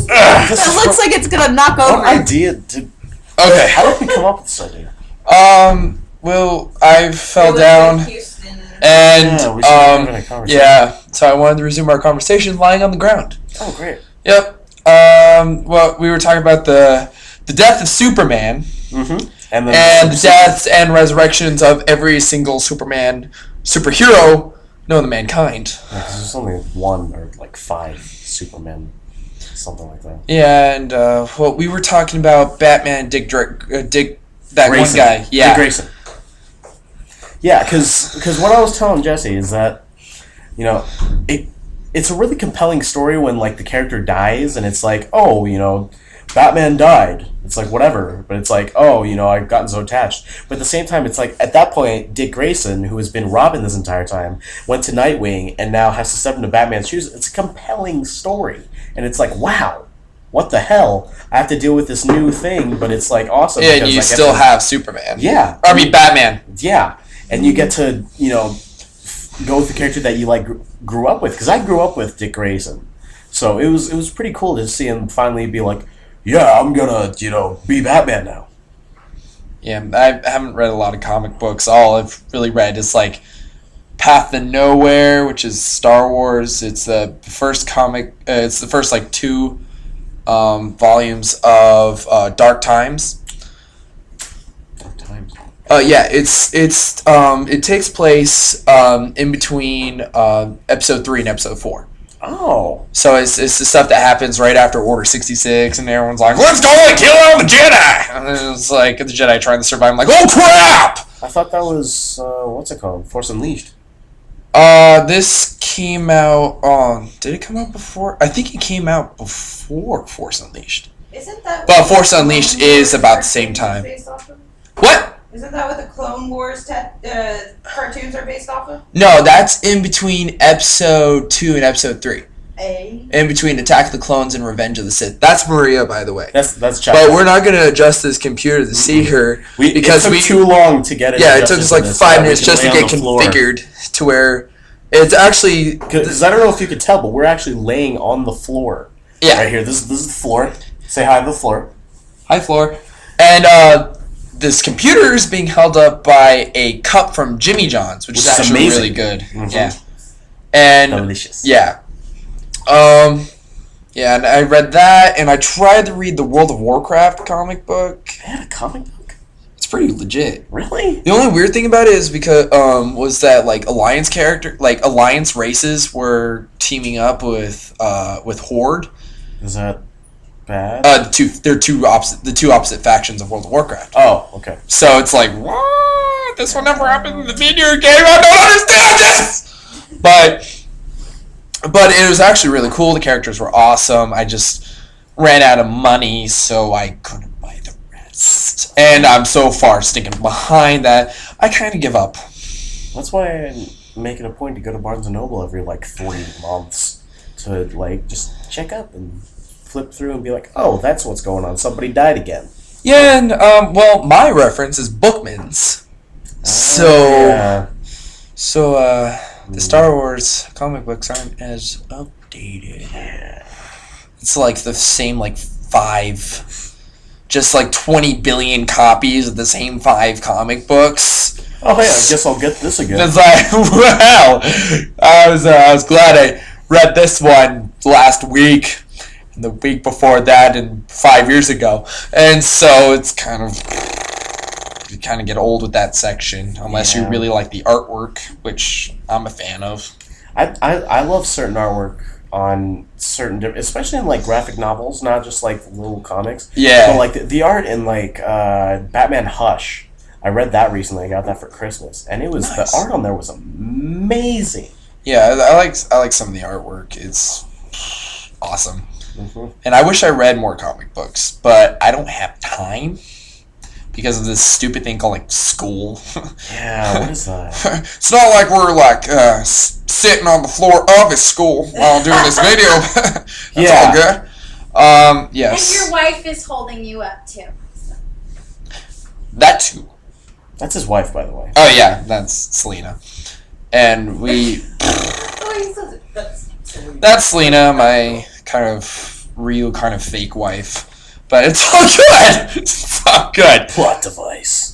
It looks like it's gonna knock over. What idea did... Okay. How did we come up with this idea? Well, I fell down, and so I wanted to resume our conversation lying on the ground. Oh, great. Yep. Well, we were talking about the death of Superman, mm-hmm. and the deaths and resurrections of every single superhero known to mankind. Yeah, 'cause there's only one or like 5 Supermen, something like that. Yeah, and well, we were talking about Batman, Dick, that Grayson. one guy. Yeah, Dick Grayson. Yeah, because what I was telling Jesse is that, you know, it's a really compelling story when like the character dies and it's like, oh, you know, Batman died. It's like whatever, but it's like, oh, you know, I've gotten so attached. But at the same time, it's like at that point, Dick Grayson, who has been Robin this entire time, went to Nightwing and now has to step into Batman's shoes. It's a compelling story, and it's like, wow, what the hell? I have to deal with this new thing, but it's like awesome. Yeah, and you still have Superman. Yeah, I mean Batman. Yeah, and you get to, you know, go with the character that you like grew up with. Because I grew up with Dick Grayson, so it was pretty cool to see him finally be like, yeah, I'm gonna, you know, be Batman now. Yeah, I haven't read a lot of comic books. All I've really read is like Path to Nowhere, which is Star Wars. It's the first comic. It's the first like 2 volumes of Dark Times. Dark Times. Yeah, it takes place in between episode 3 and episode 4. Oh. So it's the stuff that happens right after Order 66, and everyone's like, let's go and kill all the Jedi! And it's like, the Jedi trying to survive. I'm like, oh crap! I thought that was, what's it called? Force Unleashed. This came out, did it come out before? I think it came out before Force Unleashed. Isn't that... But Force Unleashed is about the same time. What? Isn't that what the Clone Wars cartoons are based off of? No, that's in between episode 2 and episode 3. In between Attack of the Clones and Revenge of the Sith. That's Maria, by the way. That's But we're not going to adjust this computer to see her because it took too long to get it. Yeah, it took us like 5 minutes just to get configured to where it's actually. Because I don't know if you could tell, but we're actually laying on the floor. Yeah, right here. This is the floor. Say hi to the floor. Hi, floor. And this computer is being held up by a cup from Jimmy John's, which is actually amazing. really good. Mm-hmm. Yeah, and delicious. Yeah. Yeah, and I read that, and I tried to read the World of Warcraft comic book. They had a comic book? It's pretty legit. Really? The only weird thing about it is because was that like Alliance races were teaming up with Horde. Is that bad? The two opposite factions of World of Warcraft. Oh, okay. So it's like, what? This will never happen in the video game. I don't understand this. But it was actually really cool. The characters were awesome. I just ran out of money, so I couldn't buy the rest. And I'm so far sticking behind that I kind of give up. That's why I make it a point to go to Barnes & Noble every, like, 3 months to, like, just check up and flip through and be like, oh, that's what's going on. Somebody died again. Yeah, and, well, my reference is Bookman's. The Star Wars comic books aren't as updated. Yeah. It's like the same, like, 5, just like 20 billion copies of the same 5 comic books. Oh, hey, I guess I'll get this again. It's like, wow. I was glad I read this one last week, and the week before that, and 5 years ago. And so it's kind of get old with that section, unless you really like the artwork, which I'm a fan of. I love certain artwork on certain, especially in like graphic novels, not just like little comics. Yeah. So like the art in like Batman Hush, I read that recently. I got that for Christmas, and it was nice. The art on there was amazing. Yeah, I like some of the artwork. It's awesome. Mm-hmm. And I wish I read more comic books, but I don't have time. Because of this stupid thing called, like, school. Yeah, what is that? It's not like we're, like, sitting on the floor of a school while doing this video. That's all good. Yes. And your wife is holding you up, too. That, too. That's his wife, by the way. Oh, yeah, that's Selena. And we... That's Selena, my kind of real kind of fake wife. But it's all good. It's all good. Plot device.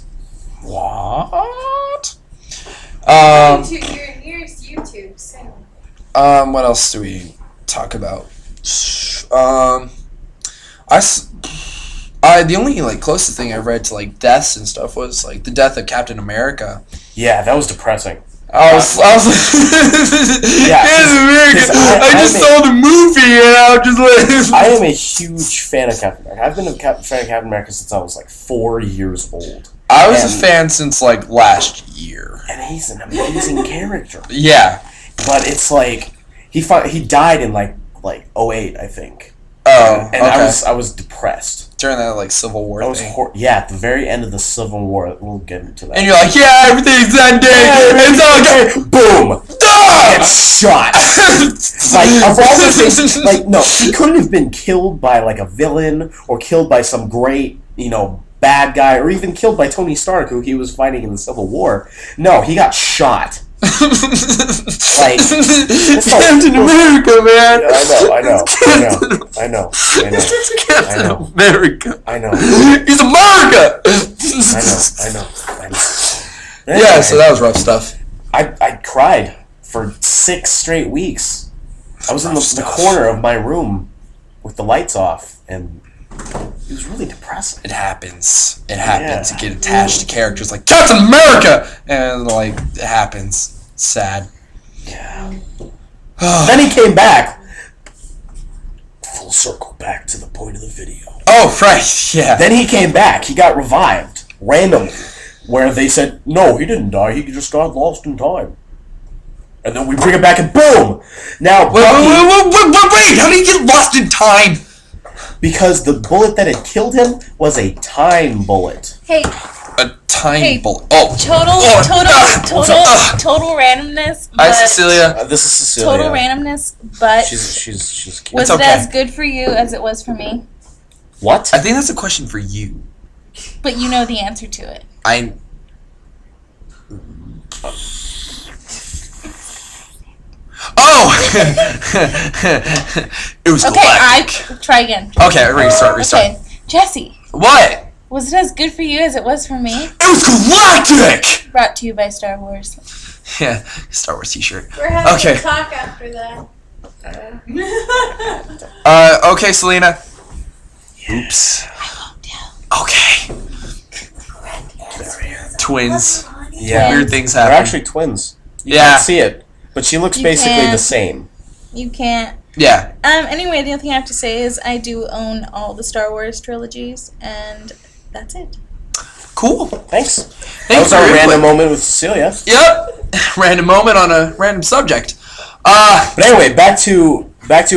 What? Your nearest YouTube soon. What else do we talk about? The only like closest thing I read to like deaths and stuff was like the death of Captain America. Yeah, that was depressing. I was Yeah, I just saw the movie and I was just like. I am a huge fan of Captain America. I've been a fan of Captain America since I was like 4 years old. I was a fan since like last year. And he's an amazing character. Yeah. But it's like he died in like '08, I think. Oh, and okay. I was depressed. During that like Civil War thing. Yeah, at the very end of the Civil War. We'll get into that. And you're like, yeah, everything's ending. It's all good. Boom. Gets shot. Like of all the things, like no, he couldn't have been killed by like a villain or killed by some great, bad guy, or even killed by Tony Stark, who he was fighting in the Civil War. No, he got shot. Like Captain America, man. I know. Captain America. I know. He's America. I know. Anyway, yeah, so that was rough stuff. I cried for 6 straight weeks. I was in the corner of my room with the lights off, and it was really depressing. It happens. It happens. You get attached to characters like Captain America, and like it happens. It's sad. Yeah. Then he came back. Full circle back to the point of the video. Oh, right. Yeah. Then he came back. He got revived randomly, where they said, no, he didn't die. He just got lost in time. And then we bring it back and boom! Now, wait! How did he get lost in time? Because the bullet that had killed him was a time bullet. Hey. A time bullet. Oh. Total randomness. Hi, Cecilia. This is Cecilia. Total randomness, but she's cute. was it as good for you as it was for me? What? I think that's a question for you. But you know the answer to it. Oh! It was galactic. Try again. Okay, restart. Okay, Jesse. What? Was it as good for you as it was for me? It was galactic! Brought to you by Star Wars. Yeah, Star Wars t-shirt. We're having a talk after that. Okay, Selena. Oops. I won't tell. Okay. Twins. Yeah. Weird things They're happen. actually twins. You can't see it, but she looks basically the same. You can't. Yeah. Anyway, the other thing I have to say is I do own all the Star Wars trilogies, and that's it. Cool. Thanks. That Thanks was our random moment with Cecilia. Yep. Random moment on a random subject. But anyway, back to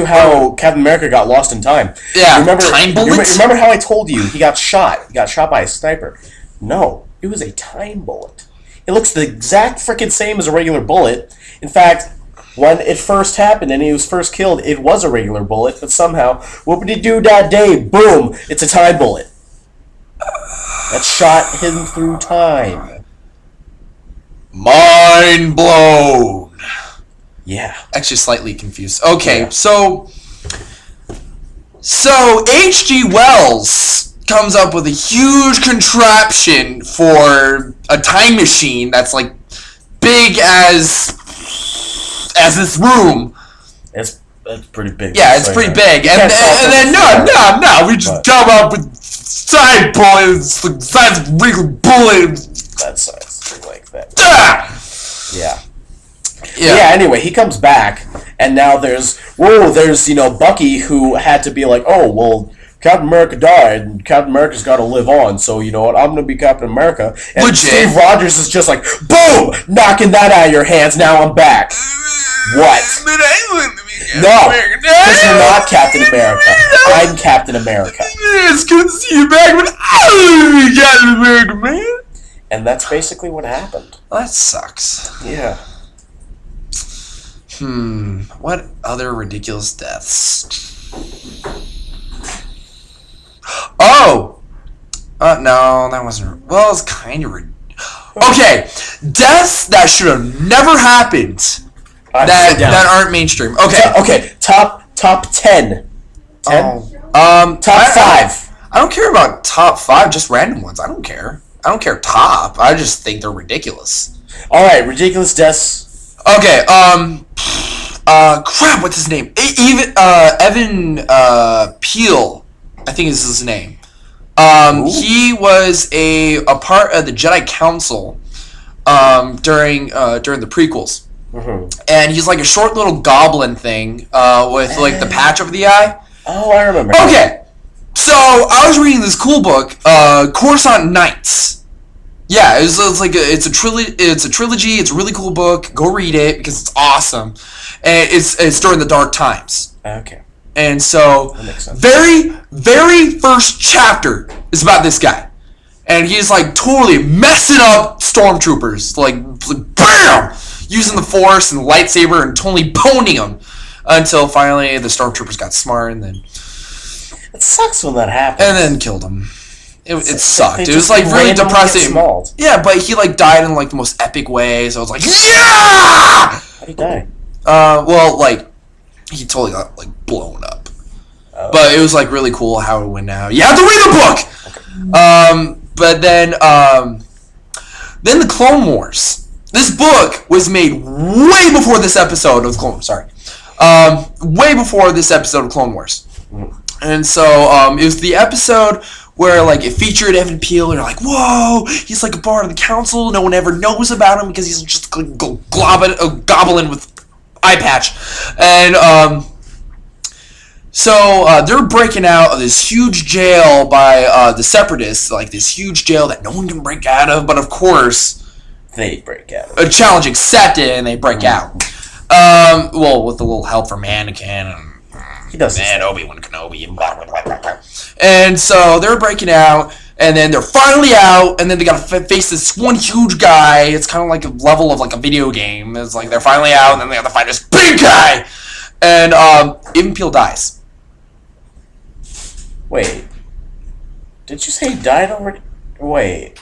how Captain America got lost in time. Yeah. Time bullets? Remember how I told you he got shot? He got shot by a sniper. No, it was a time bullet. It looks the exact freaking same as a regular bullet. In fact, when it first happened and he was first killed, it was a regular bullet, but somehow, whoopity-doo-dah-day, boom, it's a time bullet. That shot him through time. Mind blown. Yeah. Actually, slightly confused. Okay, so H.G. Wells comes up with a huge contraption for a time machine that's like big as this room. It's pretty big. Yeah, it's pretty big. And then no, we just come up with side bullets, the size of regular bullets. That size, like that. Ah! Yeah, anyway, he comes back, and now there's Bucky, who had to be like, oh, well, Captain America died, and Captain America's got to live on, so you know what, I'm going to be Captain America. And Legit. Steve Rogers is just like, boom, knocking that out of your hands, now I'm back. What? No, because you're not Captain America. I'm Captain America. It's good to see you back, but I'm Captain America, man. And that's basically what happened. Well, that sucks. Yeah. What other ridiculous deaths? Oh! No, that wasn't... Well, it's kind of... Okay, deaths that should have never happened. That aren't mainstream. Okay. Okay, top 10 10? Top Top 5. I don't care about top 5, just random ones. I don't care. I don't care top. I just think they're ridiculous. All right, ridiculous deaths. Okay. Crap. What's his name? Evan Peel, I think is his name. He was a part of the Jedi Council during the prequels. And he's like a short little goblin thing with like the patch over the eye. Oh, I remember. Okay, so I was reading this cool book, Coruscant Nights. Yeah, it's a trilogy. It's a really cool book. Go read it because it's awesome, and it's during the Dark Times. Okay. And so, That makes sense. very first chapter is about this guy. And he's like totally messing up stormtroopers. Like BAM! Using the Force and the lightsaber and totally boning them. Until finally the stormtroopers got smart and then... It sucks when that happens. And then killed him. It sucked. They It was just like really randomly depressing. get mauled. Yeah, but he like died in like the most epic way. So I was like, yeah! How'd he die? Well, like, he totally got like blown up. Oh. But it was like really cool how it went out. You have to read the book. But then the Clone Wars. This book was made way before this episode of Clone Wars. Sorry, way before this episode of Clone Wars. And so it was the episode where like it featured Evan Peel, and you're like, whoa, he's like a part of the council. No one ever knows about him because he's just a goblin with eye patch, and so they're breaking out of this huge jail by the Separatists, like this huge jail that no one can break out of. But of course, They break out. a challenge accepted, and they break out. Well, with a little help from Anakin and He does this. Obi-Wan Kenobi and blah, blah, blah, blah, blah. And so they're breaking out, and then they're finally out, and then they gotta face this one huge guy. It's kind of like a level of like a video game. It's like they're finally out, and then they have to fight this big guy. And Evan Peel dies. Wait. Did you say he died already? Wait.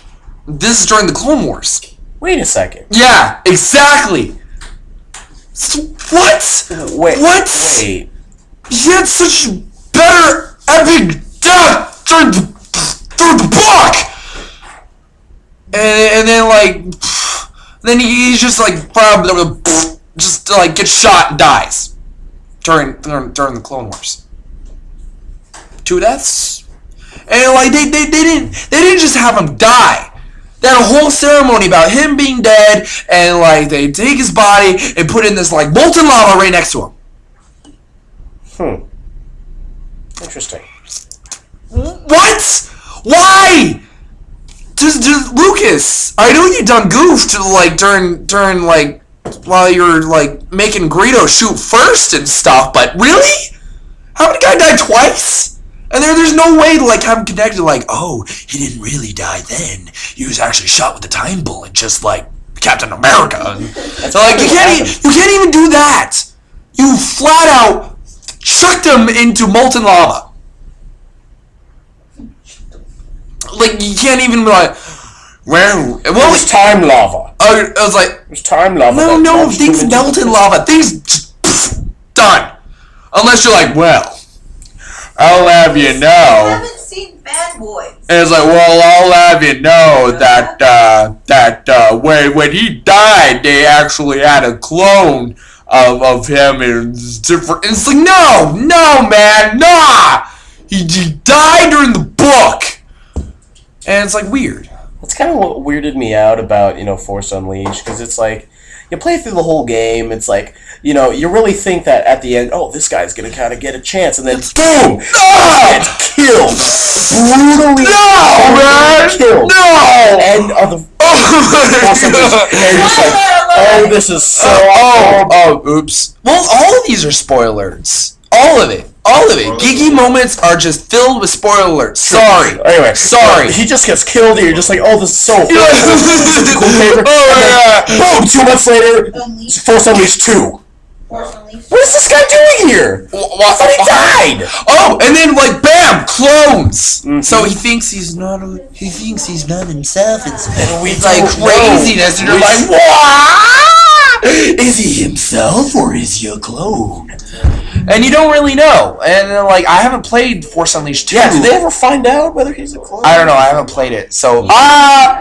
This is during the Clone Wars. Wait a second. Yeah, exactly. So, what? Wait. What? Wait. He had such a better epic death through the book! And then, like, then he's just, like, just, like, gets shot and dies during the Clone Wars. 2 deaths? And, like, they didn't just have him die. They had a whole ceremony about him being dead, and, like, they take his body and put in this, like, molten lava right next to him. Interesting. What? Why? Just Lucas. I know you done goofed like during like while you're like making Greedo shoot first and stuff, but really? How many guy died twice? And there's no way to like have him connected. Like, oh, he didn't really die then. He was actually shot with a time bullet, just like Captain America. So like you can't even do that. You flat out chucked him into molten lava. Like, you can't even be like, well, It was time lava. I was like, It was time lava. no, things melt in lava. Things just, done. Unless you're like, well, I'll have you I know. haven't seen Bad Boys. And it's like, well, I'll have you know that when he died, they actually had a clone of him, and it's different. And it's like, no, man, nah. He died during the book. And it's like weird. That's kind of what weirded me out about, Force Unleashed, because it's like, you play through the whole game, it's like, you really think that at the end, oh, this guy's gonna kind of get a chance, and then boom! Gets killed! Brutally killed! No! End of the Force Unleashed. And you're just like, oh, this is so oops. Well, all of these are spoilers. All of it. Geeky moments are just filled with spoilers. Sorry. Anyway, sorry. He just gets killed, and you're just like, oh, this is so cool. Cool paper. Oh, Boom! 2 months later, Unleashed. Force Unleashed 2. Force Unleashed. What is this guy doing here? I thought he died. Oh, and then like bam, clones. Mm-hmm. So he thinks he's not himself. It's like craziness, and you're like, what? Is he himself or is he a clone? And you don't really know. And like, I haven't played Force Unleashed 2. Yeah, did they ever find out whether he's a clone? I don't know. I haven't played it. So,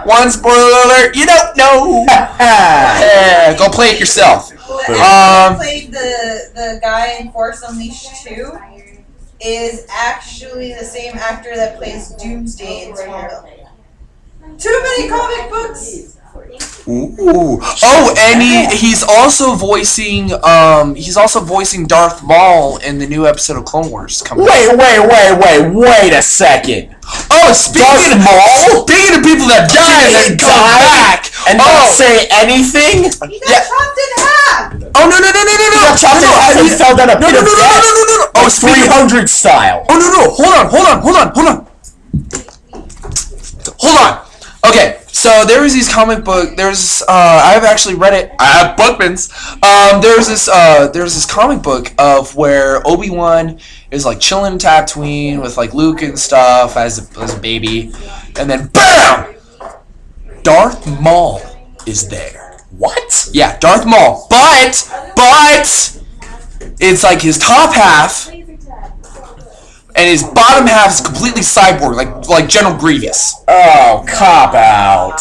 one spoiler alert. You don't know. Yeah, go play it yourself. Well, played the guy in Force Unleashed 2 is actually the same actor that plays Doomsday in Smallville. Too many comic books. Ooh. Oh, and he's also voicing Darth Maul in the new episode of Clone Wars coming. Wait a second. Oh, speaking of people that die and then come back and not say anything. He got chopped in half. Oh no! He got chopped in half and fell down a pit of death. Oh, 300 style. Oh no! Hold on. Okay, so there was these comic book. I've actually read it. I have Bookmans. There's this comic book of where Obi-Wan is like chilling in Tatooine with like Luke and stuff as a baby, and then BAM! Darth Maul is there. What? Yeah, Darth Maul. But it's like his top half and his bottom half is completely cyborg, like General Grievous. Oh, cop out.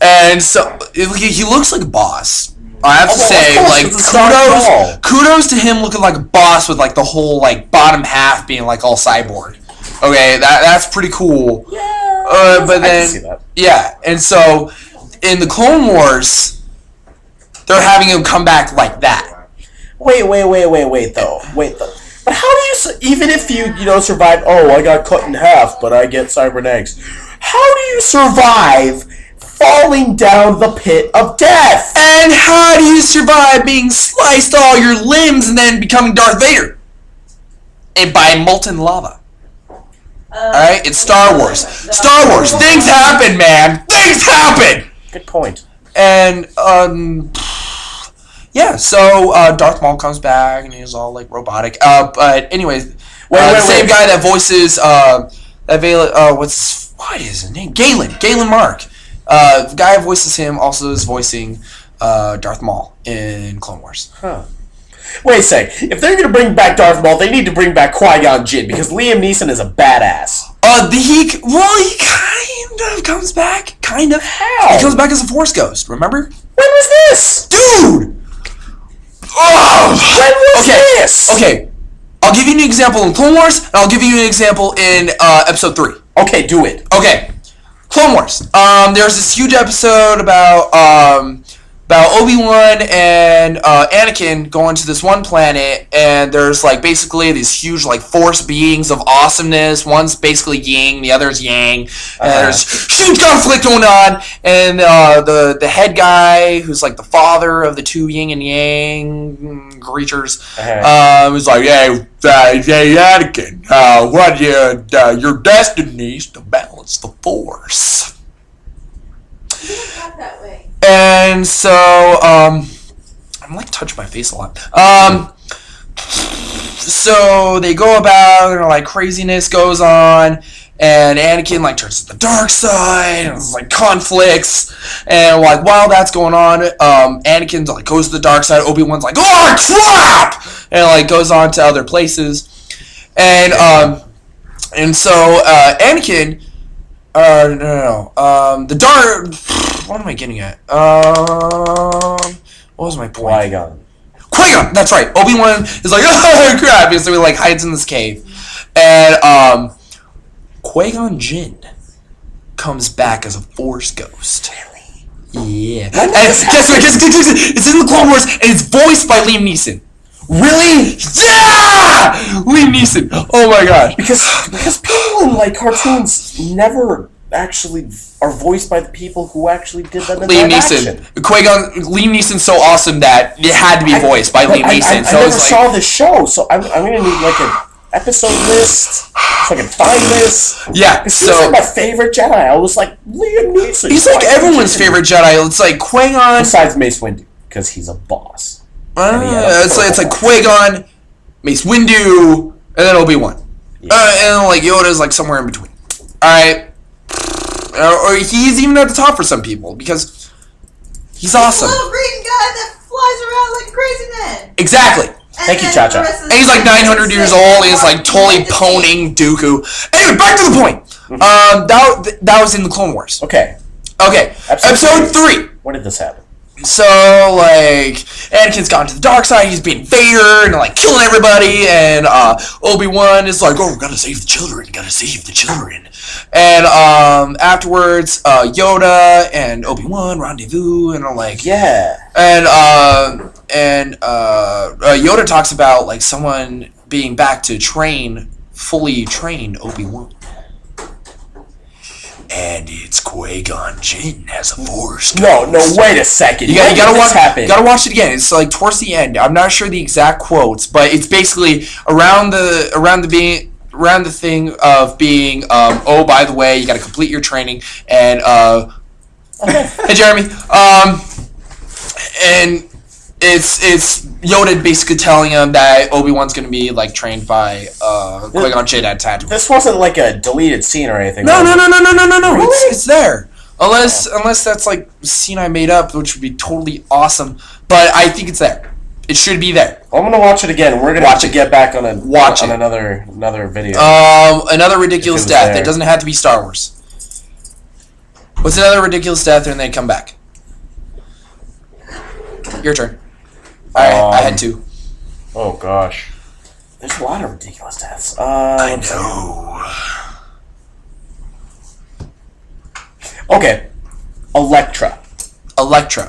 And so he looks like a boss. I have to say, like, kudos to him looking like a boss with like the whole like bottom half being like all cyborg. Okay, that's pretty cool. Yeah. But then, I can see that. yeah, and so in the Clone Wars, they're having him come back like that. Wait though. But how do you, even if you survive, oh, I got cut in half, but I get cybernetics. How do you survive falling down the pit of death? And how do you survive being sliced all your limbs and then becoming Darth Vader? And by molten lava. Alright, it's Star Wars. Star Wars, things happen, man! Things happen! Good point. And, yeah, so Darth Maul comes back and he's all like robotic. But anyways, the same guy that voices what is his name? Galen Mark. The guy who voices him also is voicing Darth Maul in Clone Wars. Huh. Wait a sec. If they're gonna bring back Darth Maul, they need to bring back Qui-Gon Jinn because Liam Neeson is a badass. He kind of comes back. Kind of. How? He comes back as a Force ghost. Remember? When was this, Dude. When was this? Okay, I'll give you an example in Clone Wars, and I'll give you an example in Episode 3. Okay, do it. Okay, Clone Wars. There's this huge episode about Obi-Wan and Anakin going to this one planet, and there's like basically these huge like force beings of awesomeness. One's basically yin, the other's yang, and there's huge conflict going on. And the head guy, who's like the father of the two yin and yang creatures, was like, "Hey, Anakin, your destiny is to balance the force." Not that way. And so, I'm like touching my face a lot. So they go about, and like craziness goes on, and Anakin like turns to the dark side, and it's like conflicts, and like while that's going on, Anakin like goes to the dark side. Obi-Wan's like, "Oh crap!" and like goes on to other places, and so Anakin. The dark. What am I getting at? What was my point? Qui-Gon. That's right. Obi-Wan is like, oh crap, so he like hides in this cave, and Qui-Gon Jinn comes back as a Force ghost. Yeah. And guess what? It's in the Clone Wars, and it's voiced by Liam Neeson. Really? Yeah! Liam Neeson. Oh my gosh. Because people in like cartoons never actually are voiced by the people who actually did them in Liam live Neeson. action. Liam Neeson's so awesome that it had to be voiced by Liam Neeson. I never saw the show, so I'm gonna need like an episode list so I can find this. Yeah, He's like my favorite Jedi. I was like, Liam Neeson. He's like everyone's favorite Jedi. It's like Qui-Gon. Besides Mace Windu, because he's a boss. It's like Qui-Gon, Mace Windu, and then Obi-Wan. Yeah. And like Yoda's like somewhere in between. Alright. Or he's even at the top for some people because he's awesome. The little green guy that flies around like a crazy man. Exactly. And Thank you, then Cha-Cha. the rest of the And he's like series 900 years is old. He's more like totally the same. poning Dooku. Anyway, back to the point. That was in the Clone Wars. Okay. Okay, episode 3. When did this happen? So, like, Anakin's gone to the dark side, he's being Vader, and, like, killing everybody, and, Obi-Wan is like, oh, gotta save the children. And, afterwards, Yoda and Obi-Wan rendezvous, and, like... Yeah. And, Yoda talks about, like, someone being back to fully train Obi-Wan. And it's Qui-Gon Jinn as a Force. No, wait a second. You gotta watch it again. It's like towards the end. I'm not sure the exact quotes, but it's basically around the thing of being. Oh, by the way, you got to complete your training. And hey, Jeremy. And it's Yoda basically telling him that Obi-Wan's gonna be like trained by Qui-Gon Jinn at Tatooine. This wasn't like a deleted scene or anything. No. Really? It's there. Unless that's like a scene I made up, which would be totally awesome. But I think it's there. It should be there. I'm gonna watch it again. We're gonna have to get back on another video. Another ridiculous death. It doesn't have to be Star Wars. What's another ridiculous death, and then come back? Your turn. I had 2. Oh gosh, there's a lot of ridiculous deaths. I know. Okay, Elektra.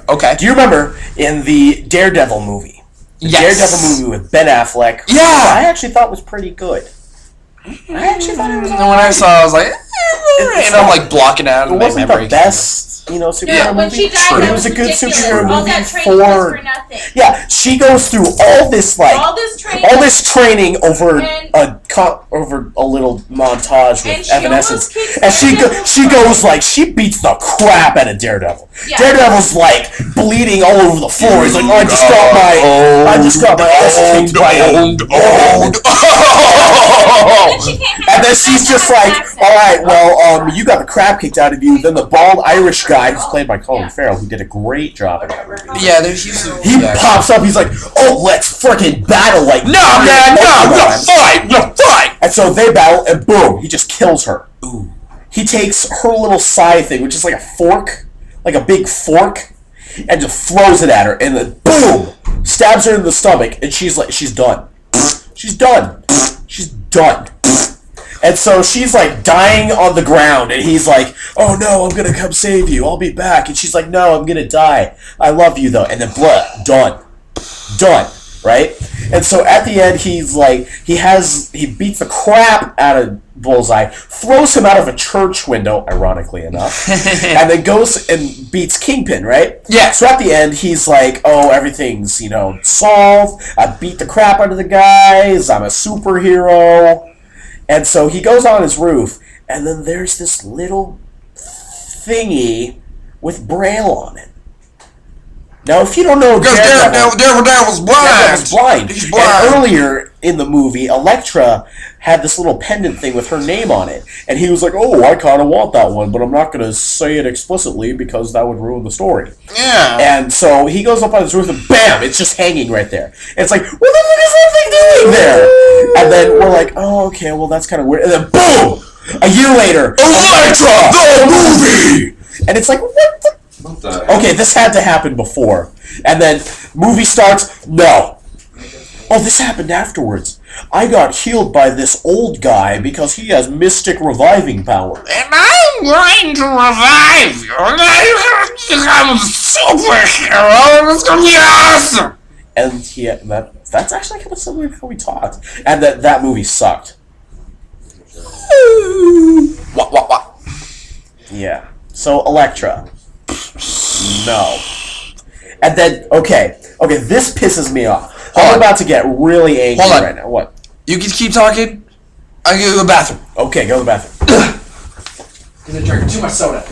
Okay. Do you remember in the Daredevil movie? Yes. Daredevil movie with Ben Affleck. Yeah. I actually thought was pretty good. I actually thought it was. And when I saw it, I was like, and I'm like blocking out It of my wasn't memory. the best, superhero when movie. she died, But that it was a good ridiculous. superhero All movie that training was for. for nothing. Yeah, she goes through all this All this training. over And- over a little montage And with she Evanescence, almost kicks and she Daredevil goes like she beats the crap out of Daredevil. Yeah. Daredevil's like bleeding all over the floor. He's like, oh, I just got my ass kicked by a And she can't And then she's just like, all right, well, you got the crap kicked out of you. Then the bald Irish guy, who's played by Colin Farrell, who did a great job in that movie. Yeah, He pops up. He's like, oh, let's freaking battle! Like, no, man, no, fight. And so they battle, and boom, he just kills her. Ooh. He takes her little side thing, which is like a fork, like a big fork, and just throws it at her, and then boom, stabs her in the stomach, and she's like, she's done. She's done. And so she's like dying on the ground, and he's like, oh no, I'm gonna come save you, I'll be back. And she's like, no, I'm gonna die. I love you though. And then blood, done, right? And so at the end, he's like, he beats the crap out of Bullseye, throws him out of a church window, ironically enough, and then goes and beats Kingpin, right? Yeah. So at the end, he's like, oh, everything's, solved. I beat the crap out of the guys. I'm a superhero. And so he goes on his roof, and then there's this little thingy with Braille on it. Now, if you don't know, Daredevil's blind. He's blind. And earlier in the movie, Elektra had this little pendant thing with her name on it, and he was like, "Oh, I kind of want that one, but I'm not going to say it explicitly because that would ruin the story." Yeah. And so he goes up on his roof, and bam, it's just hanging right there. And it's like, what the fuck is that thing doing there? And then we're like, oh, okay, well that's kind of weird. And then boom, a year later, Elektra, the movie, and it's like, what the. Okay, this had to happen before. And then, movie starts, no. Oh, this happened afterwards. I got healed by this old guy because he has mystic reviving power. And I'm going to revive you. And I'm a superhero. It's going to be awesome. And that's actually kind of similar to how we talked. And that movie sucked. What? Yeah. So, Elektra. No. And then, okay, this pisses me off. I'm about to get really angry right now. What? You can keep talking. I'm going to go to the bathroom. Okay, go to the bathroom. Because I drank too much soda.